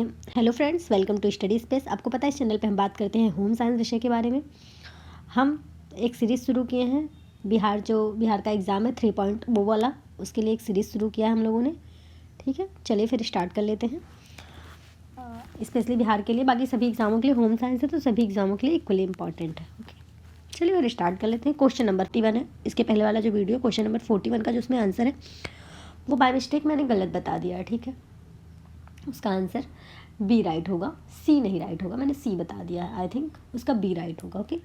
Hello friends, welcome to study space. आपको पता है इस चैनल पे हम बात करते हैं होम साइंस विषय के बारे में। हम एक सीरीज़ शुरू किए हैं बिहार का एग्ज़ाम है 3 पॉइंट वो वाला, उसके लिए एक सीरीज़ शुरू किया है हम लोगों ने। ठीक है, चलिए फिर स्टार्ट कर लेते हैं। स्पेशली बिहार के लिए, बाकी सभी एग्ज़ामों के लिए होम साइंस है तो सभी एग्ज़ामों के लिए इक्वली इंपॉर्टेंट है। ओके, चलिए फिर स्टार्ट कर लेते हैं। क्वेश्चन नंबर 41 है। इसके पहले वाला जो वीडियो क्वेश्चन नंबर 41 का जो उसमें आंसर है वो बाय मिस्टेक मैंने गलत बता दिया है। ठीक है, उसका आंसर बी राइट होगा, सी नहीं राइट होगा। मैंने सी बता दिया है, आई थिंक उसका बी राइट होगा। ओके,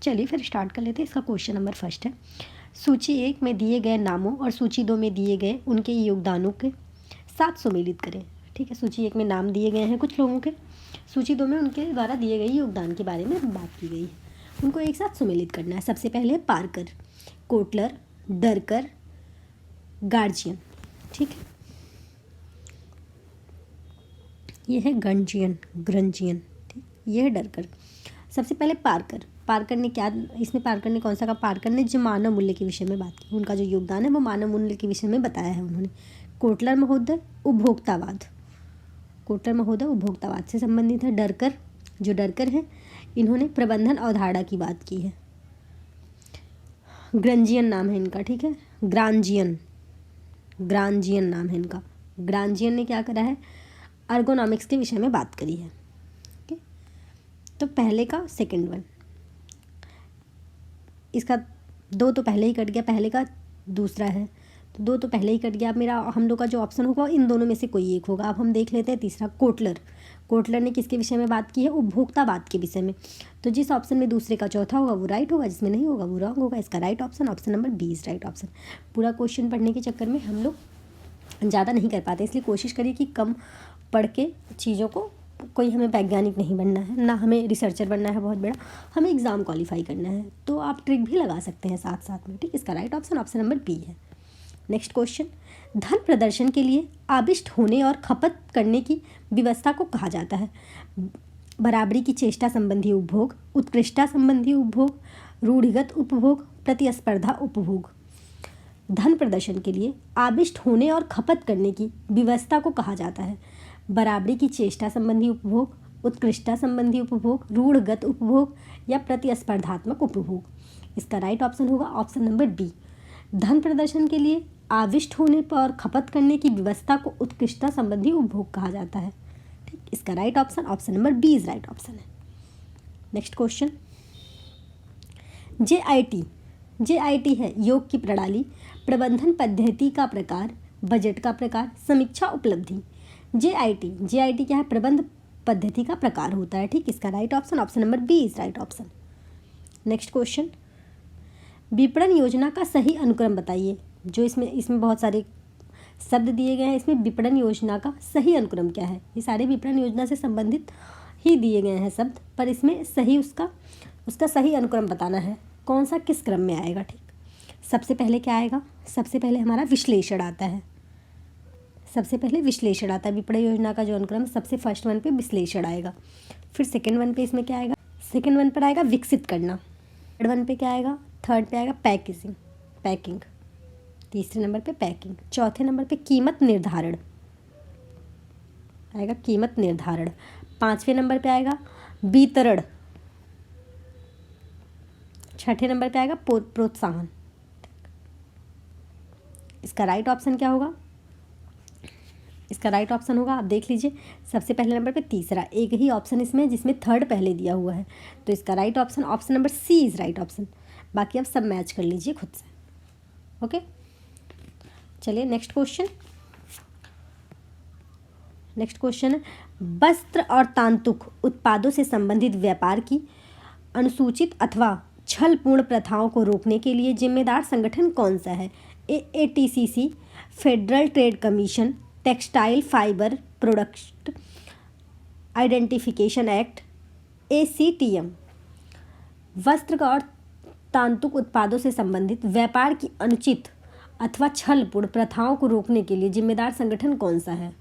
चलिए फिर स्टार्ट कर लेते हैं। इसका क्वेश्चन नंबर फर्स्ट है, सूची 1 में दिए गए नामों और सूची 2 में दिए गए उनके योगदानों के साथ सम्मिलित करें। ठीक है, सूची 1 में नाम दिए गए हैं कुछ लोगों के, सूची 2 में उनके द्वारा दिए गए योगदान के बारे में बात की गई है, उनको एक साथ सम्मिलित करना है। सबसे पहले पार्कर, कोटलर, डरकर, गार्जियन। ठीक है, ये है ग्रंजियन। ठीक, ये है डरकर। सबसे पहले पार्कर ने क्या, इसमें पार्कर ने कौन सा कहा? पार्कर ने जो मानव मूल्य के विषय में बात की, उनका जो योगदान है वो मानव मूल्य के विषय में बताया है उन्होंने। कोटलर महोदय उपभोक्तावाद, कोटलर महोदय उपभोक्तावाद से संबंधित है। जो डरकर हैं, इन्होंने प्रबंधन अवधारणा की बात की है। ग्रंजियन नाम है इनका। ठीक है, ग्रांजियन नाम है इनका। ग्रांजियन ने क्या करा है? अर्गोनॉमिक्स के विषय में बात करी है। ओके, तो पहले का सेकंड वन, इसका 2 तो पहले ही कट गया, पहले का दूसरा है तो 2 तो पहले ही कट गया। अब मेरा हम लोग का जो ऑप्शन होगा इन दोनों में से कोई एक होगा। अब हम देख लेते हैं तीसरा, कोटलर ने किसके विषय में बात की है? उपभोक्तावाद के विषय में। तो जिस ऑप्शन में दूसरे का चौथा होगा वो राइट होगा, जिसमें नहीं होगा वो रॉन्ग होगा। इसका right option number B is right option. पूरा क्वेश्चन पढ़ने के चक्कर में हम लोग ज़्यादा नहीं कर पाते, इसलिए कोशिश करिए कि कम पढ़ के चीज़ों को, कोई हमें वैज्ञानिक नहीं बनना है, ना हमें रिसर्चर बनना है बहुत बड़ा, हमें एग्ज़ाम क्वालिफाई करना है। तो आप ट्रिक भी लगा सकते हैं साथ साथ में। ठीक, इसका राइट ऑप्शन नंबर बी है। नेक्स्ट क्वेश्चन, धन प्रदर्शन के लिए आविष्ट होने और खपत करने की व्यवस्था को कहा जाता है? बराबरी की चेष्टा संबंधी उपभोग, उत्कृष्टता संबंधी उपभोग, रूढ़िगत उपभोग, प्रतिस्पर्धा उपभोग। धन प्रदर्शन के लिए आविष्ट होने और खपत करने की व्यवस्था को कहा जाता है? बराबरी की चेष्टा संबंधी उपभोग, उत्कृष्टता संबंधी उपभोग, रूढ़गत उपभोग या प्रतिस्पर्धात्मक उपभोग। इसका राइट ऑप्शन होगा ऑप्शन नंबर बी। धन प्रदर्शन के लिए आविष्ट होने पर और खपत करने की व्यवस्था को उत्कृष्टता संबंधी उपभोग कहा जाता है। ठीक, इसका right option number B is right option है। नेक्स्ट क्वेश्चन, JIT है योग की प्रणाली, प्रबंधन पद्धति का प्रकार, बजट का प्रकार, समीक्षा उपलब्धि। JIT क्या है? प्रबंध पद्धति का प्रकार होता है। ठीक, इसका right option number B is right option. Next question, विपणन योजना का सही अनुक्रम बताइए। जो इसमें बहुत सारे शब्द दिए गए हैं, इसमें विपणन योजना का सही अनुक्रम क्या है? ये सारे विपणन योजना से संबंधित ही दिए गए हैं शब्द, पर इसमें सही उसका सही अनुक्रम बताना है, कौन सा किस क्रम में आएगा। ठीक, सबसे पहले क्या आएगा? सबसे पहले हमारा विश्लेषण आता है। विपणन योजना का जो अनुक्रम, सबसे फर्स्ट वन पे विश्लेषण आएगा। फिर सेकंड वन पे इसमें क्या आएगा? सेकंड वन पर आएगा विकसित करना। थर्ड वन पे क्या आएगा? थर्ड पे आएगा पैकिंग। तीसरे नंबर पे पैकिंग। चौथे नंबर पे कीमत निर्धारण आएगा, पांचवें नंबर पे आएगा वितरण। छठे नंबर पे आएगा प्रोत्साहन। इसका राइट ऑप्शन क्या होगा? इसका राइट ऑप्शन होगा, आप देख लीजिए, सबसे पहले नंबर पे तीसरा, एक ही ऑप्शन इसमें जिसमें थर्ड पहले दिया हुआ है, तो इसका right option number C is right option. बाकी आप सब मैच कर लीजिए खुद से। ओके, चलिए नेक्स्ट क्वेश्चन है, वस्त्र और तांतुक उत्पादों से संबंधित व्यापार की अनुसूचित अथवा छलपूर्ण प्रथाओं को रोकने के लिए जिम्मेदार संगठन कौन सा है? ATCC, federal trade commission, textile fibre product identification act, ACTM। वस्त्र और तांतुक उत्पादों से संबंधित व्यापार की अनुचित अथवा छलपूर्ण प्रथाओं को रोकने के लिए जिम्मेदार संगठन कौन सा है?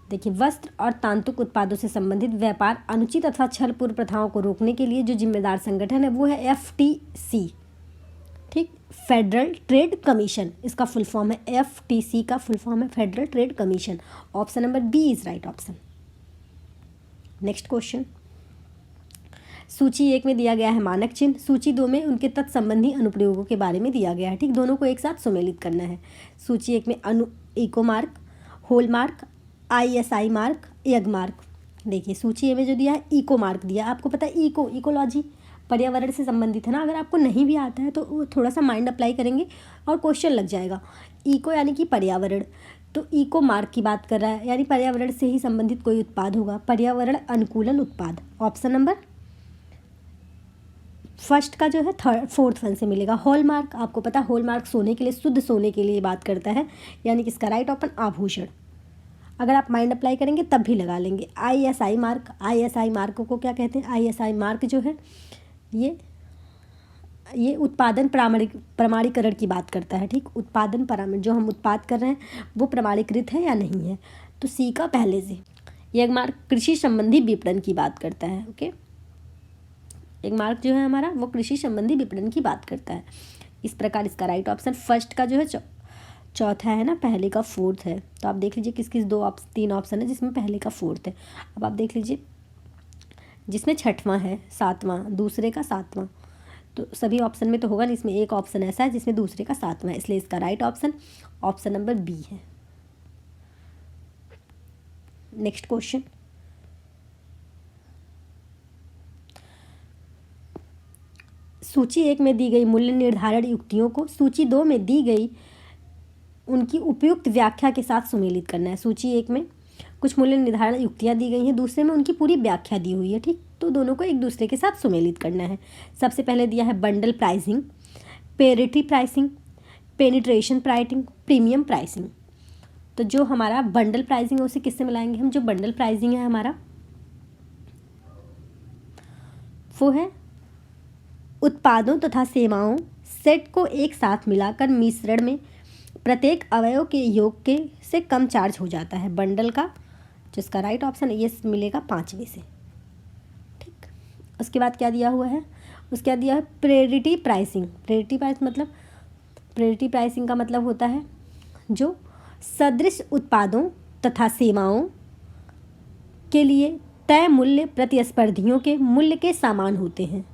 देखिए, वस्त्र और तांतुक उत्पादों से संबंधित व्यापार अनुचित अथवा छलपूर्ण प्रथाओं को रोकने के लिए जो जिम्मेदार संगठन है वो है FTC। ठीक, फेडरल ट्रेड कमीशन, इसका फुल फॉर्म है FTC का फुल फॉर्म है federal trade commission. Option number B is right option. Next question, सूची 1 में दिया गया है मानक चिन्ह, सूची 2 में उनके तत्संबंधी अनुप्रयोगों के बारे में दिया गया है। ठीक, दोनों को एक साथ सुमेलित करना है। सूची 1 में eco mark, hallmark, ISI mark, Agmark. देखिए सूची ए में जो दिया है इको मार्क दिया, आपको पता है इकोलॉजी पर्यावरण से संबंधित है ना। अगर आपको नहीं भी आता है तो थोड़ा सा माइंड अप्लाई करेंगे और क्वेश्चन लग जाएगा। इको यानी कि पर्यावरण, तो इको मार्क की बात कर रहा है, यानी पर्यावरण से ही संबंधित कोई उत्पाद होगा, पर्यावरण अनुकूलन उत्पाद। ऑप्शन नंबर फर्स्ट का जो है फोर्थ वन से मिलेगा। हॉलमार्क, आपको पता है हॉलमार्क सोने के लिए, शुद्ध सोने के लिए बात करता है, यानी कि इसका राइट ऑप्शन आभूषण। अगर आप माइंड अप्लाई करेंगे तब भी लगा लेंगे। ISI मार्क, ISI मार्क को क्या कहते हैं? ISI मार्क जो है ये उत्पादन प्रमाणीकरण की बात करता है। ठीक, उत्पादन प्रमाण, जो हम उत्पाद कर रहे हैं वो प्रमाणीकृत है या नहीं है, तो सी का पहले से। यह मार्क कृषि संबंधी विपणन की बात करता है। ओके, एक मार्क जो है हमारा वो कृषि संबंधी विपणन की बात करता है। इस प्रकार इसका राइट ऑप्शन फर्स्ट का जो है चौथा है ना, पहले का फोर्थ है। तो आप देख लीजिए किस किस तीन ऑप्शन है जिसमें पहले का फोर्थ है। अब आप देख लीजिए जिसमें छठवां है, सातवां, दूसरे का सातवां, तो सभी ऑप्शन में तो होगा नहीं, इसमें एक ऑप्शन ऐसा है जिसमें दूसरे का सातवां है, इसलिए इसका right option option number B है। नेक्स्ट क्वेश्चन, सूची 1 में दी गई मूल्य निर्धारण युक्तियों को सूची 2 में दी गई उनकी उपयुक्त व्याख्या के साथ सुमेलित करना है। सूची 1 में कुछ मूल्य निर्धारण युक्तियाँ दी गई हैं, दूसरे में उनकी पूरी व्याख्या दी हुई है। ठीक, तो दोनों को एक दूसरे के साथ सुमेलित करना है। सबसे पहले दिया है bundle pricing, parity pricing, penetration pricing, premium pricing. तो जो हमारा बंडल प्राइसिंग है उसे किससे मिलाएंगे हम? जो बंडल प्राइसिंग है हमारा वो है उत्पादों तथा सेवाओं सेट को एक साथ मिलाकर मिश्रण में प्रत्येक अवयव के योग के से कम चार्ज हो जाता है। बंडल का जिसका राइट ऑप्शन है ये मिलेगा पांचवे से। ठीक, उसके बाद क्या दिया हुआ है? उसके बाद दिया है प्रायोरिटी प्राइसिंग। प्रायोरिटी प्राइसिंग का मतलब होता है जो सदृश उत्पादों तथा सेवाओं के लिए तय मूल्य प्रतिस्पर्धियों के मूल्य के समान होते हैं।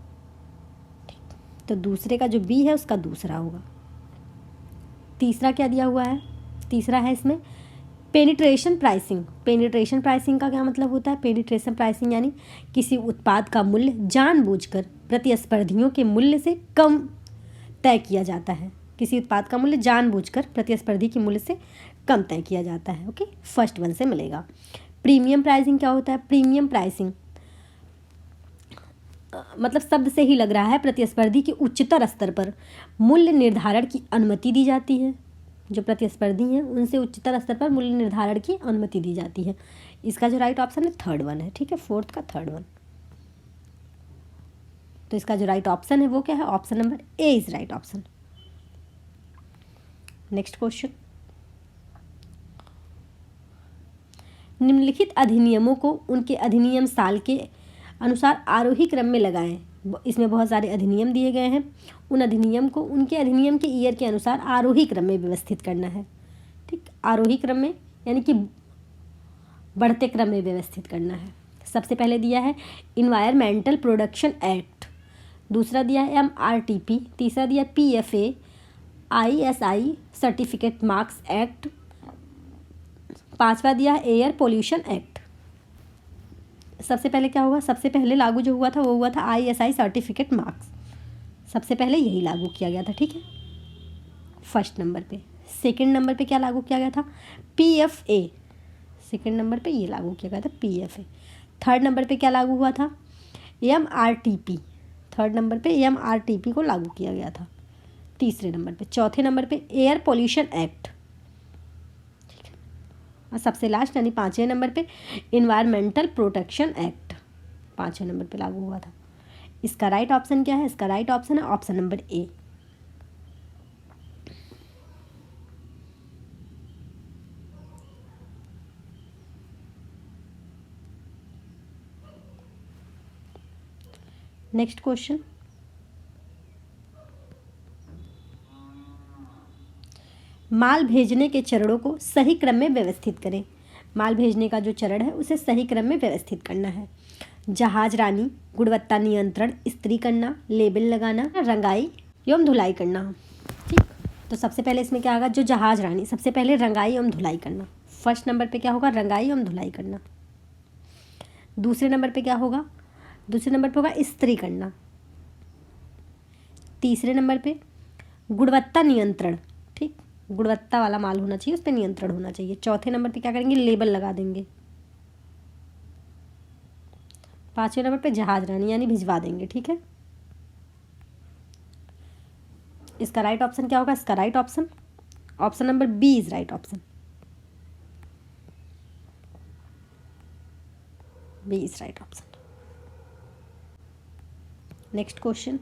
ठीक, तो दूसरे का जो बी है उसका दूसरा होगा। तीसरा क्या दिया हुआ है? तीसरा है इसमें पेनिट्रेशन प्राइसिंग। पेनिट्रेशन प्राइसिंग का क्या मतलब होता है? पेनिट्रेशन प्राइसिंग यानी किसी उत्पाद का मूल्य जानबूझकर प्रतिस्पर्धियों के मूल्य से कम तय किया जाता है। किसी उत्पाद का मूल्य जानबूझकर प्रतिस्पर्धी के मूल्य से कम तय किया जाता है। ओके, फर्स्ट वन से मिलेगा। प्रीमियम प्राइसिंग क्या होता है? प्रीमियम प्राइसिंग मतलब शब्द से ही लग रहा है प्रतिस्पर्धी के उच्चतर स्तर पर मूल्य निर्धारण की अनुमति दी जाती है। जो प्रतिस्पर्धी हैं उनसे उच्चतर स्तर पर मूल्य निर्धारण की अनुमति दी जाती है। इसका जो राइट ऑप्शन है थर्ड वन है। ठीक है, फोर्थ का थर्ड वन। तो इसका जो राइट ऑप्शन है वो क्या है? Option number A is right option. Next question, निम्नलिखित अधिनियमों को उनके अधिनियम साल के अनुसार आरोही क्रम में लगाएं। इसमें बहुत सारे अधिनियम दिए गए हैं, उन अधिनियम को उनके अधिनियम के ईयर के अनुसार आरोही क्रम में व्यवस्थित करना है। ठीक, आरोही क्रम में यानी कि बढ़ते क्रम में व्यवस्थित करना है। सबसे पहले दिया है इन्वायरमेंटल प्रोडक्शन एक्ट, दूसरा दिया है MRTP, तीसरा दिया PFA, ISI certificate marks act, पांचवा दिया है एयर पोल्यूशन एक्ट। सबसे पहले क्या हुआ? सबसे पहले लागू जो हुआ था वो हुआ था ISI सर्टिफिकेट मार्क्स, सबसे पहले यही लागू किया गया था। ठीक है, फर्स्ट नंबर पे। सेकंड नंबर पे क्या लागू किया गया था? PFA, सेकंड नंबर पे ये लागू किया गया था PFA। थर्ड नंबर पे क्या लागू हुआ था? MRTP, थर्ड नंबर पे MRTP को लागू किया गया था तीसरे नंबर पे। चौथे नंबर पे एयर पोल्यूशन एक्ट, और सबसे लास्ट यानी पाँचवें नंबर पे इन्वायरमेंटल प्रोटेक्शन एक्ट पाँचवें नंबर पे लागू हुआ था। इसका राइट ऑप्शन क्या है? इसका राइट ऑप्शन है option number A. Next question, माल भेजने के चरणों को सही क्रम में व्यवस्थित करें। माल भेजने का जो चरण है उसे सही क्रम में व्यवस्थित करना है। जहाज रानी, गुणवत्ता नियंत्रण, इस्त्री करना, लेबल लगाना, रंगाई एवं धुलाई करना। ठीक, तो सबसे पहले इसमें क्या होगा, जो जहाज रानी, सबसे पहले रंगाई एवं धुलाई करना। फर्स्ट नंबर पे क्या होगा, रंगाई एवं धुलाई करना। दूसरे नंबर पे क्या होगा, दूसरे नंबर पे होगा इस्त्री करना। तीसरे नंबर पे गुणवत्ता नियंत्रण, ठीक, गुणवत्ता वाला माल होना चाहिए, उस पर नियंत्रण होना चाहिए। चौथे नंबर पे क्या करेंगे, लेबल लगा देंगे। पांचवें नंबर पे जहाज रानी यानी भिजवा देंगे। ठीक है, इसका राइट ऑप्शन क्या होगा, इसका right option option number B is right option, B is right option. Next question,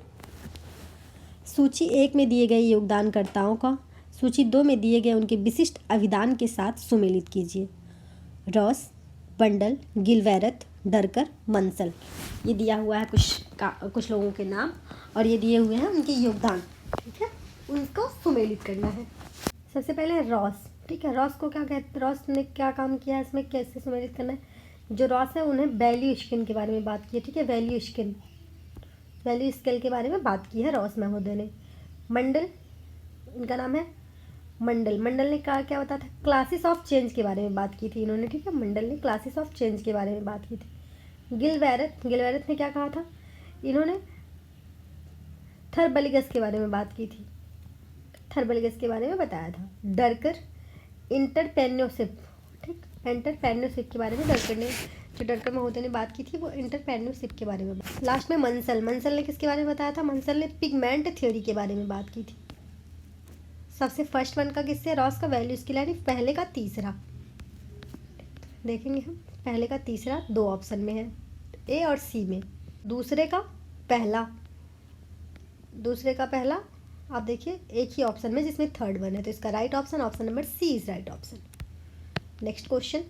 सूची 1 में दिए गए योगदानकर्ताओं का सूची 2 में दिए गए उनके विशिष्ट अभिदान के साथ सुमेलित कीजिए। रॉस, बंडल, गिलवेरथ, डरकर, मंसल। ये दिया हुआ है कुछ लोगों के नाम और ये दिए हुए हैं उनके योगदान। ठीक है, उनको सुमेलित करना है। सबसे पहले रॉस, ठीक है, रॉस को क्या कहते, रॉस ने क्या काम किया है, इसमें कैसे सुमेलित करना है। जो रॉस है उन्हें वैल्यू स्किन के बारे में बात की है। ठीक है, वैल्यू स्केल के बारे में बात की है रॉस महोदय ने। मंडल, इनका नाम है मंडल ने क्या बताया था, क्लासेस ऑफ चेंज के बारे में बात की थी इन्होंने। ठीक है, मंडल ने क्लासेस ऑफ चेंज के बारे में बात की थी। गिलवेरथ ने क्या कहा था, इन्होंने थर्बलिगस के बारे में बात की थी, थर्बलिगस के बारे में बताया था। डरकर इंटरपेन्योरशिप, ठीक, एंटरप्रेन्योरशिप के बारे में डरकर महोदय ने बात की थी, वो एंटरप्रेन्योरशिप के बारे में। लास्ट में मंसल ने किसके बारे में बताया था, मंसल ने पिगमेंट थ्योरी के बारे में बात की थी। सबसे फर्स्ट वन का किससे, रॉस का वैल्यू स्केल यानी पहले का तीसरा, देखेंगे हम, पहले का तीसरा 2 ऑप्शन में है, ए और सी में। दूसरे का पहला आप देखिए एक ही ऑप्शन में जिसमें थर्ड वन है, तो इसका right option option number C is right option. Next question,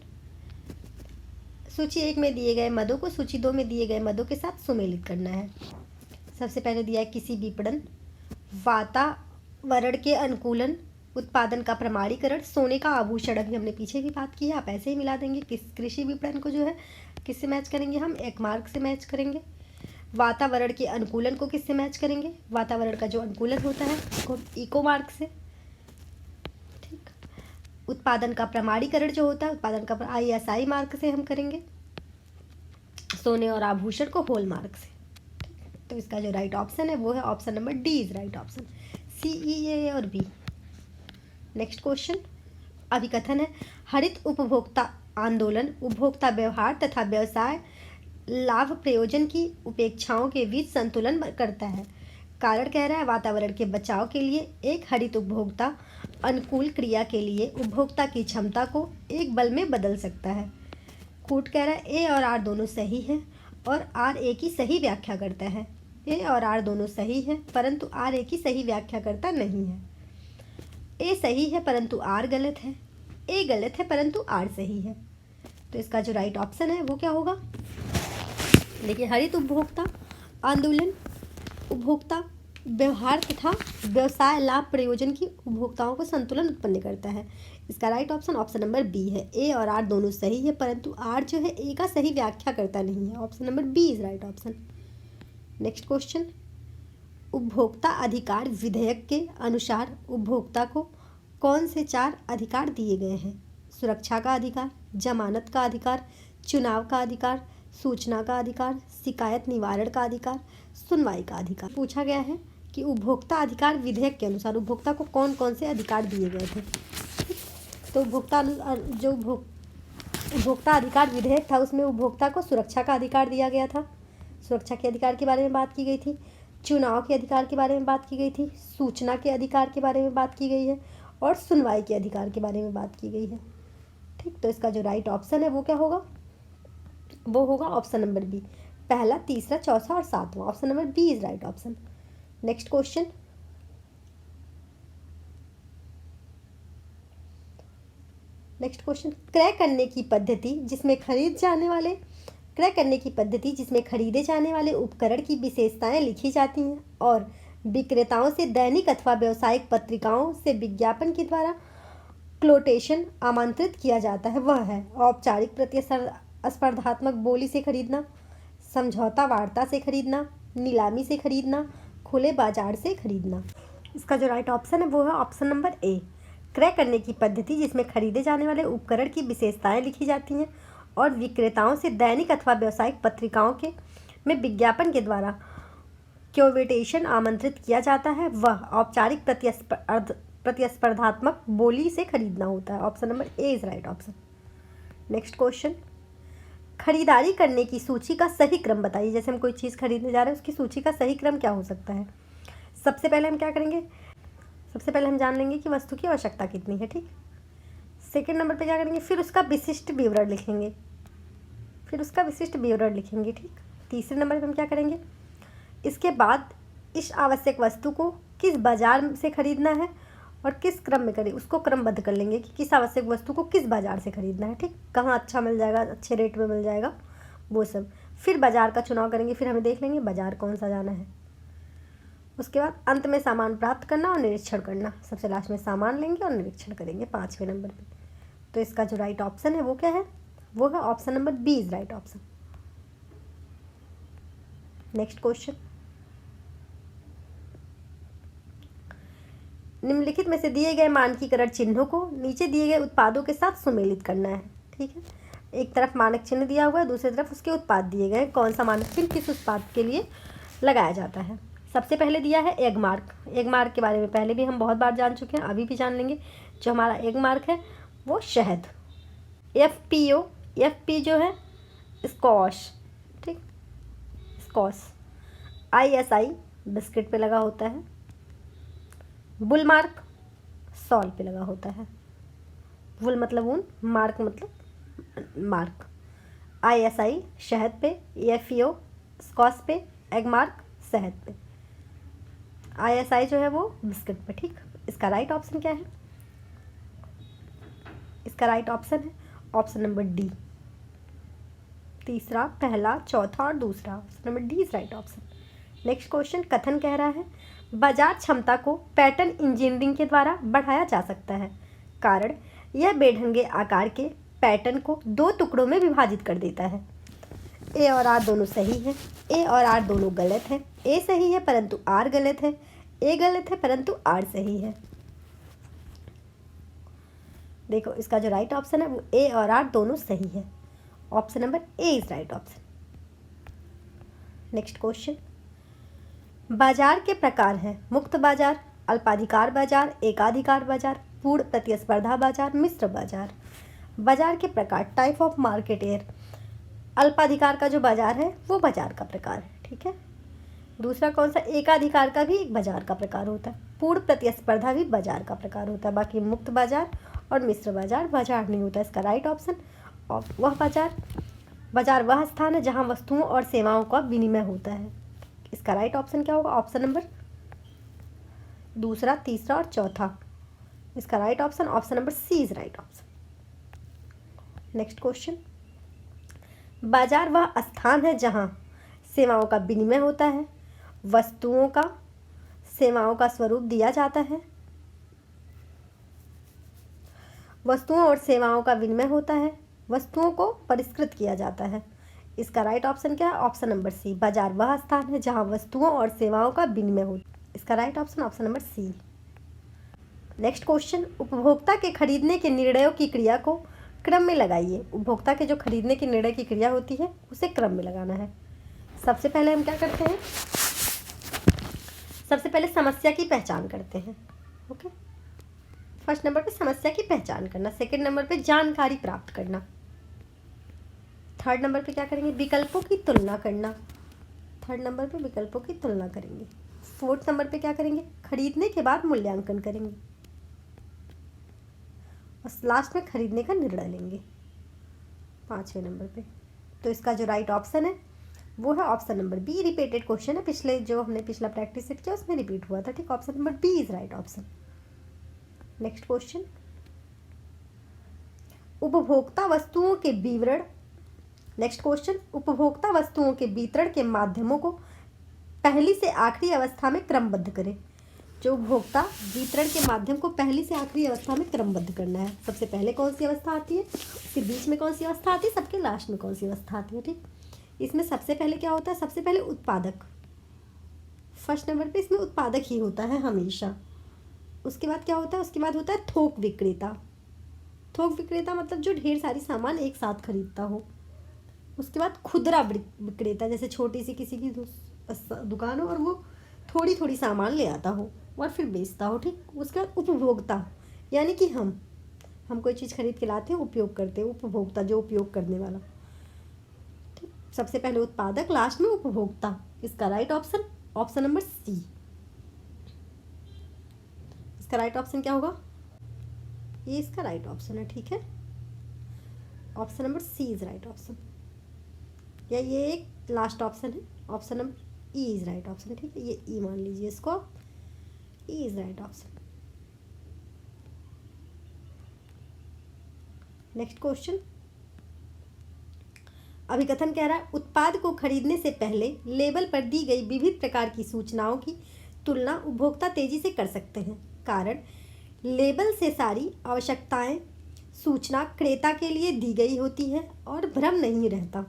सूची 1 में दिए गए मदों को सूची 2 में दिए गए मदों के साथ सुमेलित करना है। सबसे पहले दिया है किसी विपणन, वातावरण के अनुकूलन, उत्पादन का प्रमाणीकरण, सोने का आभूषण, अभी हमने पीछे भी बात की है, आप ऐसे ही मिला देंगे। कृषि विपणन को जो है किससे मैच करेंगे हम, एक मार्क से मैच करेंगे। वातावरण के अनुकूलन को किससे मैच करेंगे, वातावरण का जो अनुकूलन होता है उसको इको मार्क से। ठीक, उत्पादन का प्रमाणीकरण जो होता है, उत्पादन का ISI मार्क से हम करेंगे। सोने और आभूषण को होल मार्क से। तो इसका जो राइट ऑप्शन है वो है option number D is right option, CE और B। नेक्स्ट क्वेश्चन, अभिकथन है हरित उपभोक्ता आंदोलन उपभोक्ता व्यवहार तथा व्यवसाय लाभ प्रयोजन की उपेक्षाओं के बीच संतुलन करता है। कारण कह रहा है वातावरण के बचाव के लिए एक हरित उपभोक्ता अनुकूल क्रिया के लिए उपभोक्ता की क्षमता को एक बल में बदल सकता है। कूट कह रहा है ए और आर दोनों सही है और आर ए की सही व्याख्या करता है। ए और आर दोनों सही है परंतु आर ए की सही व्याख्या करता नहीं है। ए सही है परंतु आर गलत है, ए गलत है परंतु आर सही है। तो इसका जो राइट ऑप्शन है वो क्या होगा, देखिए हरित उपभोक्ता आंदोलन उपभोक्ता व्यवहार तथा व्यवसाय लाभ प्रयोजन की उपभोक्ताओं को संतुलन उत्पन्न करता है। इसका right option option number B है। ए और आर दोनों सही है परंतु आर जो है ए का सही व्याख्या करता नहीं है। Option number B is right option. Next question, उपभोक्ता अधिकार विधेयक के अनुसार उपभोक्ता को कौन से 4 अधिकार दिए गए हैं। सुरक्षा का अधिकार, जमानत का अधिकार, चुनाव का अधिकार, सूचना का अधिकार, शिकायत निवारण का अधिकार, सुनवाई का अधिकार। पूछा गया है कि उपभोक्ता अधिकार विधेयक के अनुसार उपभोक्ता को कौन कौन से अधिकार दिए गए थे। तो उपभोक्ता अधिकार विधेयक था उसमें उपभोक्ता को सुरक्षा का अधिकार दिया गया था, सुरक्षा के अधिकार के बारे में बात की गई थी, चुनाव के अधिकार के बारे में बात की गई थी, सूचना के अधिकार के बारे में बात की गई है और सुनवाई के अधिकार के बारे में बात की गई है। ठीक, तो इसका जो राइट ऑप्शन है वो क्या होगा, वो होगा ऑप्शन नंबर बी, पहला, तीसरा, चौथा और 7वां। Option number B is right option. Next question, क्रय करने की पद्धति जिसमें खरीदे जाने वाले उपकरण की विशेषताएं लिखी जाती हैं और विक्रेताओं से दैनिक अथवा व्यावसायिक पत्रिकाओं से विज्ञापन के द्वारा क्लोटेशन आमंत्रित किया जाता है वह है औपचारिक प्रतिस्पर्धात्मक बोली से खरीदना, समझौता वार्ता से खरीदना, नीलामी से खरीदना, खुले बाजार से खरीदना। इसका जो राइट ऑप्शन है वो है ऑप्शन नंबर ए, क्रय करने की पद्धति जिसमें खरीदे जाने वाले उपकरण की विशेषताएं लिखी जाती हैं और विक्रेताओं से दैनिक अथवा व्यावसायिक पत्रिकाओं के में विज्ञापन के द्वारा क्योटेशन आमंत्रित किया जाता है वह औपचारिक प्रतिस्पर्धात्मक बोली से खरीदना होता है। Option number A is right option. Next question, खरीदारी करने की सूची का सही क्रम बताइए। जैसे हम कोई चीज़ खरीदने जा रहे हैं उसकी सूची का सही क्रम क्या हो सकता है। सबसे पहले हम क्या करेंगे, सबसे पहले हम जान लेंगे कि वस्तु की आवश्यकता कितनी है, ठीक। सेकंड नंबर पे क्या करेंगे, फिर उसका विशिष्ट विवरण लिखेंगे, ठीक। तीसरे नंबर पे हम क्या करेंगे, इसके बाद इस आवश्यक वस्तु को किस बाजार से खरीदना है और किस क्रम में करें, उसको क्रमबद्ध कर लेंगे कि किस आवश्यक वस्तु को किस बाजार से खरीदना है, ठीक। कहाँ अच्छा मिल जाएगा, अच्छे रेट में मिल जाएगा, वो सब। फिर बाजार का चुनाव करेंगे, फिर हमें देख लेंगे बाजार कौन सा जाना है। उसके बाद अंत में सामान प्राप्त करना और निरीक्षण करना। सबसे लास्ट में सामान लेंगे और निरीक्षण करेंगे 5वें नंबर पे। तो इसका जो राइट ऑप्शन है वो क्या है, वो है option number B is right option. Next question, निम्नलिखित में से दिए गए मानकीकरण चिन्हों को नीचे दिए गए उत्पादों के साथ सुमेलित करना है, ठीक है। एक तरफ मानक चिन्ह दिया हुआ है, दूसरी तरफ उसके उत्पाद दिए गए हैं, कौन सा मानक चिन्ह किस उत्पाद के लिए लगाया जाता है। सबसे पहले दिया है एग मार्क। एग मार्क के बारे में पहले भी हम बहुत बार जान चुके हैं, अभी भी जान लेंगे। जो हमारा एग मार्क है वो शहद। FPO, FP जो है स्कॉश, ठीक, स्कॉश। ISI बिस्किट पे लगा होता है। बुल मार्क सॉल पे लगा होता है। बुल मतलब ऊन, मार्क मतलब मार्क। ISI शहद पे, FPO स्कॉश पे, एग मार्क शहद पे, ISI जो है वो बिस्किट पे, ठीक। इसका राइट ऑप्शन क्या है, इसका राइट ऑप्शन है ऑप्शन नंबर डी। तीसरा, पहला, चौथा और दूसरा, option number D is right option. Next question, कथन कह रहा है बाजार क्षमता को पैटर्न इंजीनियरिंग के द्वारा बढ़ाया जा सकता है, कारण यह बेढंगे आकार के पैटर्न को 2 टुकड़ों में विभाजित कर देता है। ए और आर दोनों सही हैं, ए और आर दोनों गलत हैं। ए सही है परंतु आर गलत है, ए गलत है परंतु आर सही है। देखो इसका जो राइट ऑप्शन है वो ए और आर दोनों सही है। Option number A is right option. Next question, बाजार के प्रकार हैं मुक्त बाजार, अल्पाधिकार बाजार, एकाधिकार बाजार, पूर्ण प्रतिस्पर्धा बाजार, मिश्र बाजार। बाजार के प्रकार, टाइप ऑफ मार्केट एयर। अल्पाधिकार का जो बाजार है वो बाजार का प्रकार है, ठीक है। दूसरा कौन सा, एकाधिकार का भी एक बाजार का प्रकार होता है। पूर्ण प्रतिस्पर्धा भी बाजार का प्रकार होता है। बाकी मुक्त बाजार और मिश्र बाजार बाजार नहीं होता। इसका राइट ऑप्शन, और वह बाजार वह स्थान है जहां वस्तुओं और सेवाओं का विनिमय होता है। इसका राइट ऑप्शन क्या होगा, ऑप्शन नंबर दूसरा, तीसरा और चौथा। इसका right option option number C is right option. Next question, बाजार वह स्थान है जहां सेवाओं का विनिमय होता है, वस्तुओं का सेवाओं का स्वरूप दिया जाता है, वस्तुओं और सेवाओं का विनिमय होता है, वस्तुओं को परिष्कृत किया जाता है। इसका राइट ऑप्शन क्या है, ऑप्शन नंबर सी। बाजार वह स्थान है जहां वस्तुओं और सेवाओं का विनिमय होता है। इसका right option option number C. Next question, उपभोक्ता के खरीदने के निर्णयों की क्रिया को क्रम में लगाइए। उपभोक्ता के जो खरीदने की निर्णय की क्रिया होती है उसे क्रम में लगाना है। सबसे पहले हम क्या करते हैं, सबसे पहले समस्या की पहचान करते हैं, ओके। फर्स्ट नंबर पे समस्या की पहचान करना, सेकंड नंबर पे जानकारी प्राप्त करना, थर्ड नंबर पे क्या करेंगे, विकल्पों की तुलना करना, थर्ड नंबर पे विकल्पों की तुलना करेंगे, फोर्थ नंबर पे क्या करेंगे, खरीदने के बाद मूल्यांकन करेंगे और लास्ट में खरीदने का निर्णय लेंगे 5वें नंबर पे। तो इसका जो राइट ऑप्शन है वो है option number B. Repeated question है, पिछले जो हमने पिछला प्रैक्टिस सेट किया उसमें रिपीट हुआ था, ठीक। Option number B is right option. Next question, उपभोक्ता वस्तुओं के विवरण। नेक्स्ट क्वेश्चन, उपभोक्ता वस्तुओं के वितरण के माध्यमों को पहली से आखिरी अवस्था में क्रमबद्ध करें। जो उपभोक्ता वितरण के माध्यम को पहली से आखिरी अवस्था में क्रमबद्ध करना है। सबसे पहले कौन सी अवस्था आती है, उसके बीच में कौन सी अवस्था आती है, सबके लास्ट में कौन सी अवस्था आती है। ठीक, इसमें सबसे पहले क्या होता है, सबसे पहले उत्पादक, फर्स्ट नंबर पे इसमें उत्पादक ही होता है हमेशा। उसके बाद क्या होता है, उसके बाद होता है थोक विक्रेता। थोक विक्रेता मतलब जो ढेर सारी सामान एक साथ खरीदता हो। उसके बाद खुदरा विक्रेता, जैसे छोटी सी किसी की दुकान हो और वो थोड़ी थोड़ी सामान ले आता हो और फिर बेचता हो। ठीक, उसके बाद उपभोक्ता, यानी कि हम कोई चीज़ खरीद के लाते हैं, उपयोग करते हैं, उपभोक्ता जो उपयोग करने वाला। ठीक, सबसे पहले उत्पादक, लास्ट में उपभोक्ता। इसका राइट ऑप्शन नंबर सी। इसका राइट ऑप्शन क्या होगा, ये इसका राइट ऑप्शन है। ठीक है, option number C is right option, या ये एक लास्ट ऑप्शन है, option number E is right option. ठीक है, ये ई मान लीजिए इसको, E is right option. Next question, अभिकथन कह रहा है उत्पाद को खरीदने से पहले लेबल पर दी गई विविध प्रकार की सूचनाओं की तुलना उपभोक्ता तेजी से कर सकते हैं, कारण लेबल से सारी आवश्यकताएं सूचना क्रेता के लिए दी गई होती है और भ्रम नहीं रहता।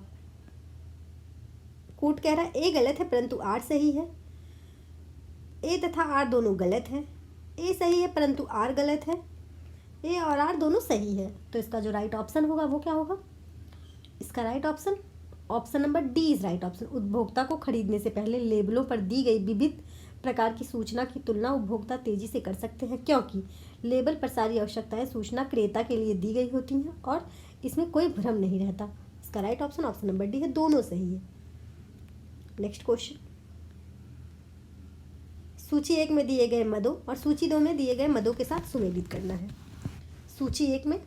कूट कह रहा है ए गलत है परंतु आर सही है। ए तथा आर दोनों गलत है, ए सही है परंतु आर गलत है, ए और आर दोनों सही है। तो इसका जो राइट ऑप्शन होगा वो क्या होगा, इसका right option number D is right option. उपभोक्ता को खरीदने से पहले लेबलों पर दी गई विविध प्रकार की सूचना की तुलना उपभोक्ता तेजी से कर सकते हैं, क्योंकि लेबल पर सारी आवश्यकताएं सूचना क्रेता के लिए दी गई होती हैं और इसमें कोई भ्रम नहीं रहता। इसका राइट ऑप्शन नंबर डी है, दोनों सही है। नेक्स्ट क्वेश्चन, सूची 1 में दिए गए मदों और सूची 2 में दिए गए मदों के साथ सुमेलित करना है। सूची 1 में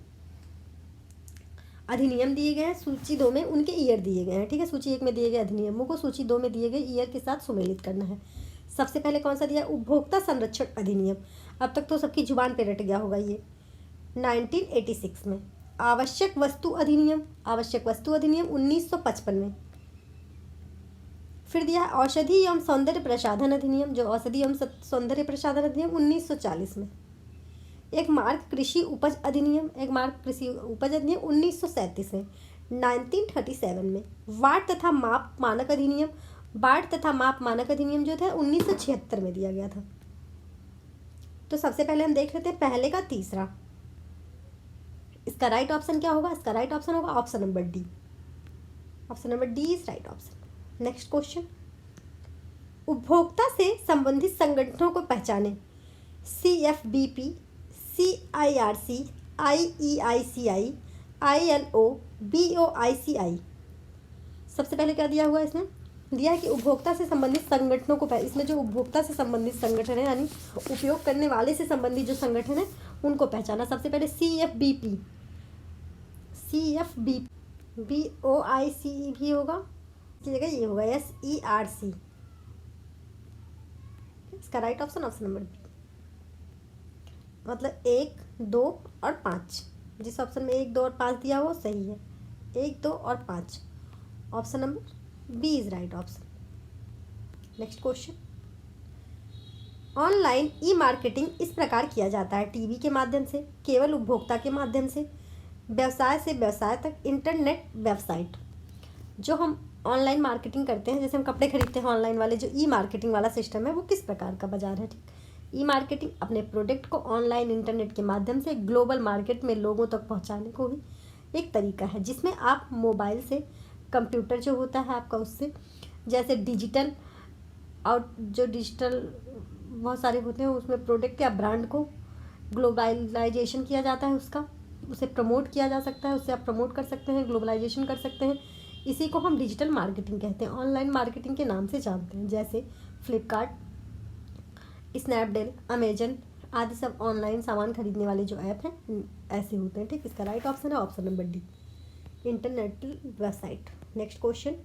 अधिनियम दिए गए हैं, सूची 2 में उनके ईयर दिए गए हैं। ठीक है, सूची 1 में दिए गए अधिनियमों को सूची 2 में दिए गए ईयर के साथ सुमेलित करना है। सबसे पहले कौन सा दिया, उपभोक्ता संरक्षण अधिनियम। अब तक तो सबकी जुबान पे रट गया होगा ये, 1986 में। आवश्यक वस्तु अधिनियम 1955 में। फिर दिया है औषधि एवं सौंदर्य प्रसाधन अधिनियम, जो औषधि एवं सौंदर्य प्रसाधन अधिनियम 1940 में। एक मार्ग कृषि उपज अधिनियम 1937 में, 1937 में। वाट तथा माप मानक अधिनियम जो था 1976 में दिया गया था। तो सबसे पहले हम देख लेते हैं पहले का तीसरा, इसका राइट ऑप्शन क्या होगा, इसका राइट ऑप्शन होगा option number D. Option number D is right option. Next question, उपभोक्ता से संबंधित संगठनों को पहचाने। CFBP, CIRC, IEICI, ILO, BOICI। सबसे पहले क्या दिया हुआ है, इसमें दिया है कि उपभोक्ता से संबंधित संगठनों को इसमें जो उपभोक्ता से संबंधित संगठन है यानी उपयोग करने वाले से संबंधित जो संगठन है उनको पहचाना। सबसे पहले CFBP, BOICE भी होगा, इसकी जगह ये होगा SERC। इसका राइट ऑप्शन नंबर बी, मतलब 1, 2 और 5। जिस ऑप्शन में 1, 2 और 5 दिया वो सही है, 1, 2 और 5। Option number B is right option. Next question, online e marketing इस प्रकार किया जाता है, टीवी के माध्यम से, केवल उपभोक्ता के माध्यम से, व्यवसाय से व्यवसाय तक, इंटरनेट वेबसाइट। जो हम ऑनलाइन मार्केटिंग करते हैं, जैसे हम कपड़े खरीदते हैं ऑनलाइन वाले, जो ई मार्केटिंग वाला सिस्टम है वो किस प्रकार का बाजार है। ठीक, ई मार्केटिंग अपने प्रोडक्ट को ऑनलाइन इंटरनेट के माध्यम से ग्लोबल मार्केट में लोगों तक पहुंचाने को ही एक तरीका है, जिसमें आप मोबाइल से, कंप्यूटर जो होता है आपका उससे, जैसे डिजिटल बहुत सारे होते हैं, उसमें प्रोडक्ट या ब्रांड को ग्लोबलाइजेशन किया जाता है, उसे प्रमोट किया जा सकता है, उससे आप प्रमोट कर सकते हैं, ग्लोबलाइजेशन कर सकते हैं। इसी को हम डिजिटल मार्केटिंग कहते हैं, ऑनलाइन मार्केटिंग के नाम से जानते हैं। जैसे फ्लिपकार्ट, स्नैपडील, अमेजन आदि सब ऑनलाइन सामान खरीदने वाले जो ऐप हैं ऐसे होते हैं। ठीक, इसका राइट ऑप्शन है option number D, internet website. Next question,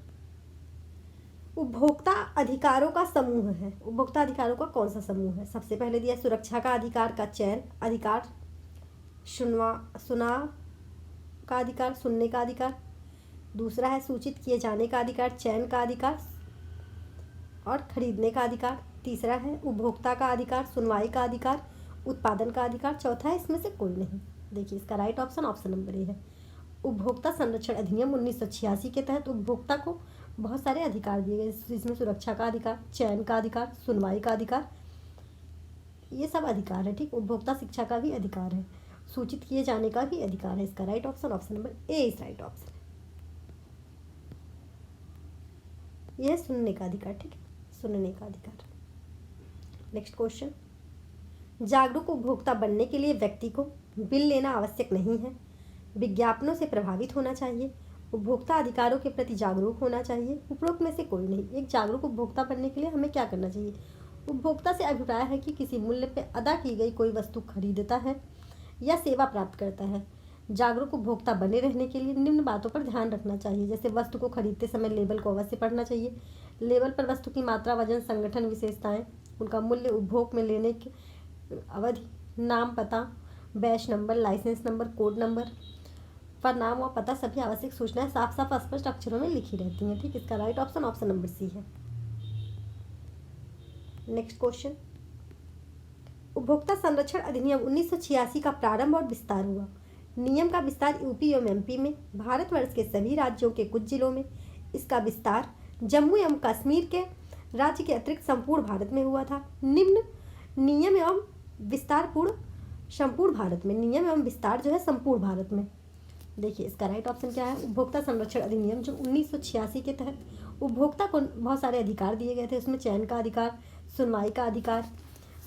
उपभोक्ता अधिकारों का समूह है। उपभोक्ता अधिकारों का कौन सा समूह है। सबसे पहले दिया सुरक्षा का अधिकार का चयन अधिकार, सुना का अधिकार, सुनने का अधिकार। दूसरा है सूचित किए जाने का अधिकार, चयन का अधिकार और खरीदने का अधिकार। तीसरा है उपभोक्ता का अधिकार, सुनवाई का अधिकार, उत्पादन का अधिकार। चौथा है इसमें से कोई नहीं। देखिए इसका राइट ऑप्शन ऑप्शन नंबर ए है। उपभोक्ता संरक्षण अधिनियम 1986 के तहत उपभोक्ता को बहुत सारे अधिकार दिए गए, जिसमें सुरक्षा का अधिकार, चयन का अधिकार, सुनवाई का अधिकार, ये सब अधिकार है। ठीक, उपभोक्ता शिक्षा का भी अधिकार है, सूचित किए जाने का भी अधिकार है। इसका right option option number A is right option. यह है सुनने का अधिकार। ठीक है, सुनने का अधिकार। नेक्स्ट क्वेश्चन, जागरूक उपभोक्ता बनने के लिए व्यक्ति को बिल लेना आवश्यक नहीं है, विज्ञापनों से प्रभावित होना चाहिए, उपभोक्ता अधिकारों के प्रति जागरूक होना चाहिए, उपरोक्त में से कोई नहीं। एक जागरूक उपभोक्ता बनने के लिए हमें क्या करना चाहिए? उपभोक्ता से अभिप्राय है कि किसी मूल्य पर अदा की गई कोई वस्तु खरीदता है या सेवा प्राप्त करता है। जागरूक उपभोक्ता बने रहने के लिए निम्न बातों पर ध्यान रखना चाहिए। जैसे वस्तु को खरीदते समय लेबल को अवश्य पढ़ना चाहिए। लेबल पर वस्तु की मात्रा, वजन, संगठन विशेषताएं, उनका मूल्य, उपभोग में लेने की अवधि, नाम, पता, batch number, licence number, code number पर नाम और पता, सभी आवश्यक सूचनाएं साफ साफ स्पष्ट अक्षरों में लिखी रहती हैं। ठीक, इसका right option option number C है। नेक्स्ट क्वेश्चन, उपभोक्ता संरक्षण अधिनियम 1986 का प्रारंभ और विस्तार हुआ। नियम का विस्तार यूपी एवं एमपी में, भारतवर्ष के सभी राज्यों के कुछ जिलों में। इसका विस्तार जम्मू एवं कश्मीर के राज्य के अतिरिक्त संपूर्ण भारत में हुआ था। निम्न नियम एवं विस्तार संपूर्ण भारत में, नियम एवं विस्तार जो है संपूर्ण भारत में। देखिए इसका राइट ऑप्शन क्या है? उपभोक्ता संरक्षण अधिनियम जो 1986 के तहत उपभोक्ता को बहुत सारे अधिकार दिए गए थे। उसमें चयन का अधिकार, सुनवाई का अधिकार,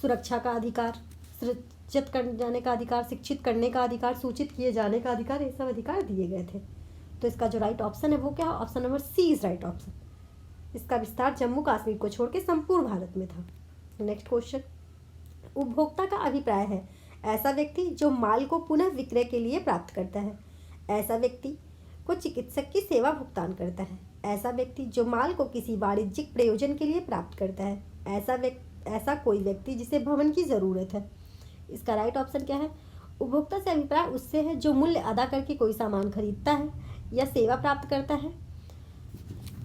सुरक्षा का अधिकार, सृजित कर जाने का अधिकार, शिक्षित करने का अधिकार, सूचित किए जाने का अधिकार, ये सब अधिकार दिए गए थे। तो इसका जो राइट ऑप्शन है वो क्या है? Option number C is right option. इसका विस्तार जम्मू कश्मीर को छोड़ के संपूर्ण भारत में था। नेक्स्ट क्वेश्चन, उपभोक्ता का अभिप्राय है ऐसा व्यक्ति जो माल को पुनः विक्रय के लिए प्राप्त करता है, ऐसा व्यक्ति को चिकित्सक की सेवा भुगतान करता है, ऐसा व्यक्ति जो माल को किसी वाणिज्यिक प्रयोजन के लिए प्राप्त करता है, ऐसा कोई व्यक्ति जिसे भवन की ज़रूरत है। इसका राइट ऑप्शन क्या है? उपभोक्ता से अभिप्राय उससे है जो मूल्य अदा करके कोई सामान खरीदता है या सेवा प्राप्त करता है।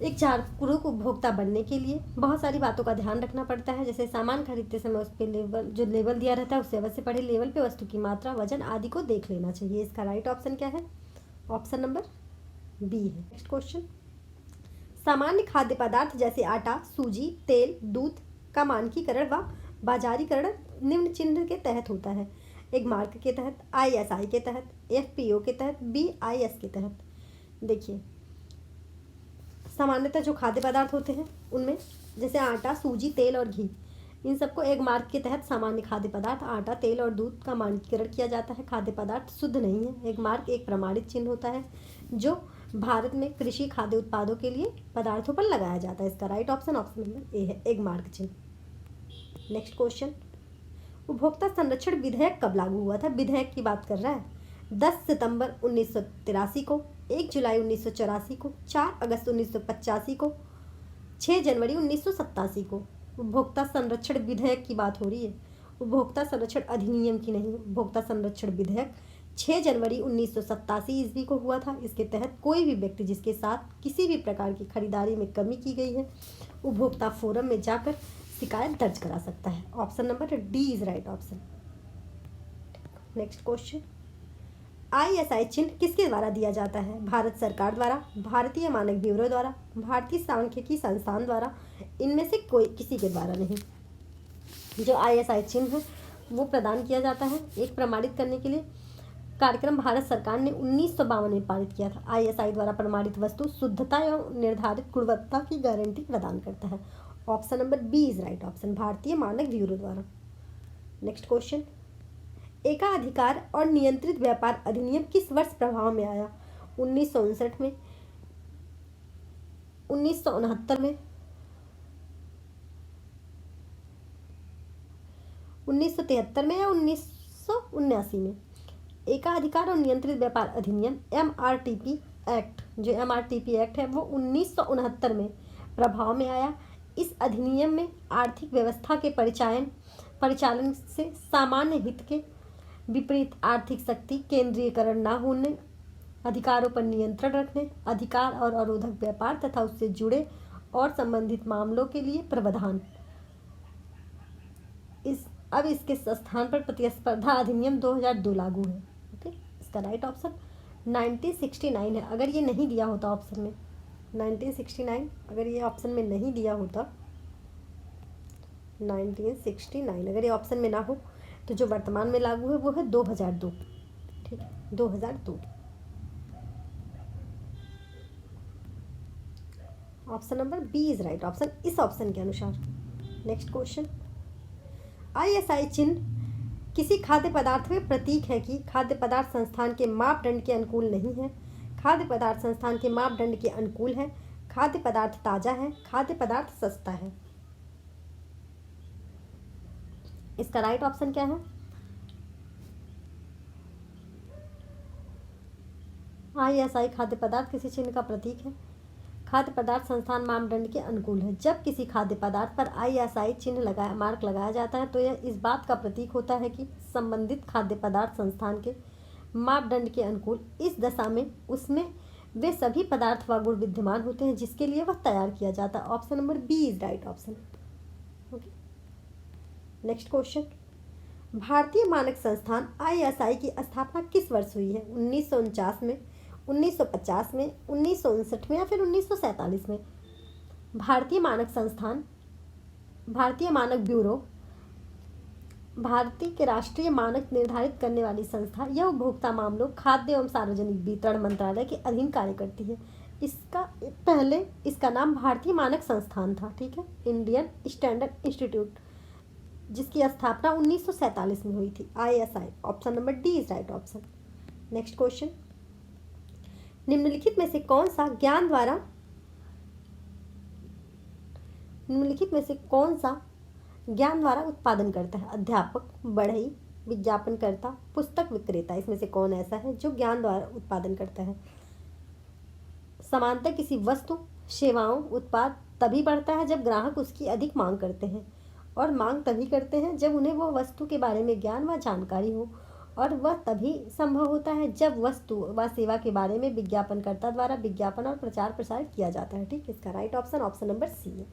एक जागरूक उपभोक्ता बनने के लिए बहुत सारी बातों का ध्यान रखना पड़ता है। जैसे सामान खरीदते समय उस पर लेबल दिया रहता है उससे अवश्य पढ़े, लेबल पे वस्तु की मात्रा, वजन आदि को देख लेना चाहिए। इसका राइट ऑप्शन क्या है? ऑप्शन नंबर बी है। नेक्स्ट क्वेश्चन, सामान्य खाद्य पदार्थ जैसे आटा, सूजी, तेल, दूध का मानकीकरण व बाजारीकरण निम्न चिन्ह के तहत होता है। एक मार्क के तहत, ISI के तहत, FPO के तहत, BIS के तहत। देखिए सामान्यतः जो खाद्य पदार्थ होते हैं उनमें जैसे आटा, सूजी, तेल और घी, इन सबको एक मार्क के तहत सामान्य खाद्य पदार्थ आटा, तेल और दूध का मानकीकरण किया जाता है। खाद्य पदार्थ शुद्ध नहीं है। एक मार्क एक प्रमाणित चिन्ह होता है जो भारत में कृषि खाद्य उत्पादों के लिए पदार्थों पर लगाया जाता है। इसका राइट ऑप्शन ऑप्शन नंबर ए है, एक मार्क चिन्ह। नेक्स्ट क्वेश्चन, उपभोक्ता संरक्षण विधेयक कब लागू हुआ था? विधेयक की बात कर रहा है। 10 सितंबर 1983 को, 1 जुलाई 1984 को, 4 अगस्त 1985 को, 6 जनवरी 1987 को। उपभोक्ता संरक्षण विधेयक की बात हो रही है, उपभोक्ता संरक्षण अधिनियम की नहीं। उपभोक्ता संरक्षण विधेयक 6 जनवरी 1987 ईस्वी को हुआ था। इसके तहत कोई भी व्यक्ति जिसके साथ किसी भी प्रकार की खरीदारी में कमी की गई है, उपभोक्ता फोरम में जाकर शिकायत दर्ज करा सकता है। Option number D is right option. Next question, ISI चिन्ह किसके द्वारा दिया जाता है? भारत सरकार द्वारा, भारतीय मानक ब्यूरो द्वारा, भारतीय सांख्यिकी संस्थान द्वारा, इनमें से कोई किसी के द्वारा नहीं। जो ISI चिन्ह है वो प्रदान किया जाता है एक प्रमाणित करने के लिए कार्यक्रम भारत सरकार ने 1952 में पारित किया था। ISI द्वारा प्रमाणित वस्तु शुद्धता एवं निर्धारित गुणवत्ता की गारंटी प्रदान करता है। Option number B is right option, भारतीय मानक ब्यूरो द्वारा। नेक्स्ट क्वेश्चन, एकाधिकार और नियंत्रित व्यापार अधिनियम किस वर्ष प्रभाव में आया? 1959 में, 1969 में, 1973 में या 1979 में? एकाधिकार और नियंत्रित व्यापार अधिनियम MRTP एक्ट, जो MRTP एक्ट है वो 1969 में प्रभाव में आया। इस अधिनियम में आर्थिक व्यवस्था के परिचालन से सामान्य हित के विपरीत आर्थिक शक्ति केंद्रीयकरण न होने, अधिकारों पर नियंत्रण रखने, अधिकार और अवरोधक व्यापार तथा उससे जुड़े और संबंधित मामलों के लिए प्रावधान इस अब इसके स्थान पर प्रतिस्पर्धा अधिनियम 2002 लागू है। ओके, इसका राइट ऑप्शन 1969 है। अगर ये नहीं दिया होता ऑप्शन में 1969, अगर ये ऑप्शन में नहीं दिया होता 1969, अगर ये ऑप्शन में ना हो तो जो वर्तमान में लागू है वो है 2002। ठीक है, 2002। Option number B is right option इस ऑप्शन के अनुसार। नेक्स्ट क्वेश्चन, ISI चिन्ह किसी खाद्य पदार्थ में प्रतीक है कि खाद्य पदार्थ संस्थान के मापदंड के अनुकूल नहीं है, खाद्य पदार्थ संस्थान के मापदंड के अनुकूल है, खाद्य पदार्थ ताजा है, खाद्य पदार्थ सस्ता है। इसका राइट ऑप्शन क्या है? ISI खाद्य पदार्थ किसी चिन्ह का प्रतीक है, खाद्य पदार्थ संस्थान मापदंड के अनुकूल है। जब किसी खाद्य पदार्थ पर ISI चिन्ह मार्क लगाया जाता है तो यह इस बात का प्रतीक होता है कि संबंधित खाद्य पदार्थ संस्थान के मापदंड के अनुकूल इस दशा में उसमें वे सभी पदार्थ व गुण विद्यमान होते हैं जिसके लिए वह तैयार किया जाता है। Option number B is right option. Okay, next question, भारतीय मानक संस्थान ISI की स्थापना किस वर्ष हुई है? 1949 में, 1950 में, 1959 में या फिर 1947 में? भारतीय मानक संस्थान, भारतीय मानक ब्यूरो भारतीय के राष्ट्रीय मानक निर्धारित करने वाली संस्था यह उपभोक्ता मामलों, खाद्य एवं सार्वजनिक वितरण मंत्रालय के अधीन कार्य करती है। इसका नाम भारतीय मानक संस्थान था। ठीक है, इंडियन स्टैंडर्ड इंस्टीट्यूट, जिसकी स्थापना 1947 में हुई थी। ISI, option number D is right option. Next question, निम्नलिखित में से कौन सा ज्ञान द्वारा उत्पादन करता है? अध्यापक, बढ़ई, विज्ञापनकर्ता, पुस्तक विक्रेता। इसमें से कौन ऐसा है जो ज्ञान द्वारा उत्पादन करता है? सामान्यतः किसी वस्तु, सेवाओं, उत्पाद तभी बढ़ता है जब ग्राहक उसकी अधिक मांग करते हैं, और मांग तभी करते हैं जब उन्हें वह वस्तु के बारे में ज्ञान व जानकारी हो, और वह तभी संभव होता है जब वस्तु व सेवा के बारे में विज्ञापनकर्ता द्वारा विज्ञापन और प्रचार प्रसार किया जाता है। ठीक, इसका right option option number C है,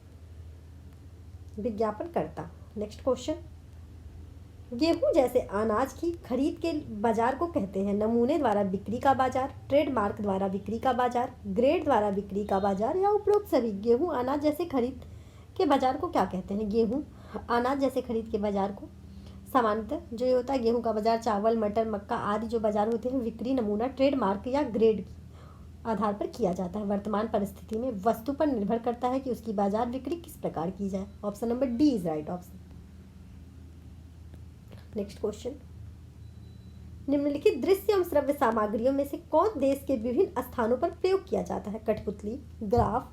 विज्ञापनकर्ता। नेक्स्ट क्वेश्चन, गेहूं जैसे अनाज की खरीद के बाजार को कहते हैं? नमूने द्वारा बिक्री का बाजार, ट्रेडमार्क द्वारा बिक्री का बाजार, ग्रेड द्वारा बिक्री का बाजार, या उपरोक्त सभी। गेहूं अनाज जैसे खरीद के बाजार को क्या कहते हैं? गेहूं अनाज जैसे खरीद के बाजार को सामान्यतः जो ये होता है गेहूं का बाजार, चावल, मटर, मक्का आदि जो बाजार होते हैं बिक्री नमूना, ट्रेडमार्क या ग्रेड के आधार पर किया जाता है। वर्तमान परिस्थिति में वस्तु पर निर्भर करता है कि उसकी बाजार बिक्री किस प्रकार की जाए। Option number D is right option. Next question, निम्नलिखित दृश्य एवं श्रव्य सामग्रियों में से कौन देश के विभिन्न स्थानों पर प्रयोग किया जाता है? कठपुतली, ग्राफ,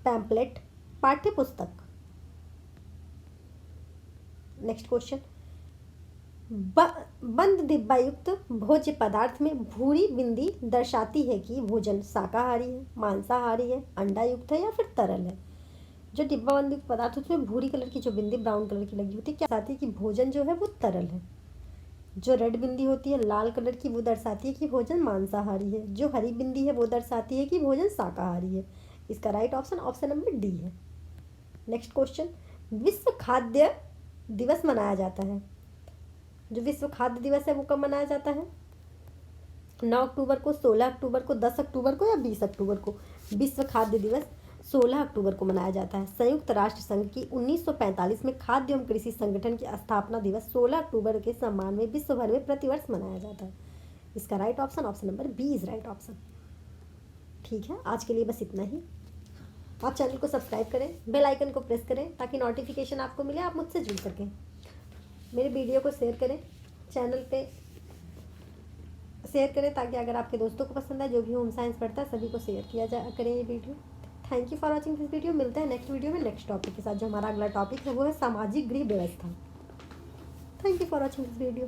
पैम्पलेट, पाठ्य पुस्तक। नेक्स्ट क्वेश्चन, बंद डिब्बायुक्त भोज्य पदार्थ में भूरी बिंदी दर्शाती है कि भोजन शाकाहारी है, मांसाहारी है, अंडा युक्त है या फिर तरल है। जो डिब्बा बंद युक्त पदार्थ उसमें भूरी कलर की जो बिंदी ब्राउन कलर की लगी होती है क्या दर्शाती है कि भोजन जो है वो तरल है। जो रेड बिंदी होती है लाल कलर की वो दर्शाती है कि भोजन मांसाहारी है। जो हरी बिंदी है वो दर्शाती है कि भोजन शाकाहारी है। इसका right option option number D है। नेक्स्ट क्वेश्चन, विश्व खाद्य दिवस मनाया जाता है? जो विश्व खाद्य दिवस है वो कब मनाया जाता है? 9 अक्टूबर को, 16 अक्टूबर को, 10 अक्टूबर को या 20 अक्टूबर को? विश्व खाद्य दिवस 16 अक्टूबर को मनाया जाता है। संयुक्त राष्ट्र संघ की 1945 में खाद्य एवं कृषि संगठन की स्थापना दिवस 16 अक्टूबर के सम्मान में विश्व भर में प्रतिवर्ष मनाया जाता है। इसका right option option number B is right option. ठीक है, आज के लिए बस इतना ही। आप चैनल को सब्सक्राइब करें, बेल आइकन को प्रेस करें ताकि नोटिफिकेशन आपको मिले, आप मुझसे जुड़ सकें। मेरे वीडियो को शेयर करें, चैनल पे शेयर करें ताकि अगर आपके दोस्तों को पसंद आए, जो भी होम साइंस पढ़ता है सभी को शेयर किया जा करें ये video. Thank you for watching this video. मिलते हैं नेक्स्ट वीडियो में नेक्स्ट टॉपिक के साथ। जो हमारा अगला टॉपिक है वो है सामाजिक गृह व्यवस्था। Thank you for watching this video.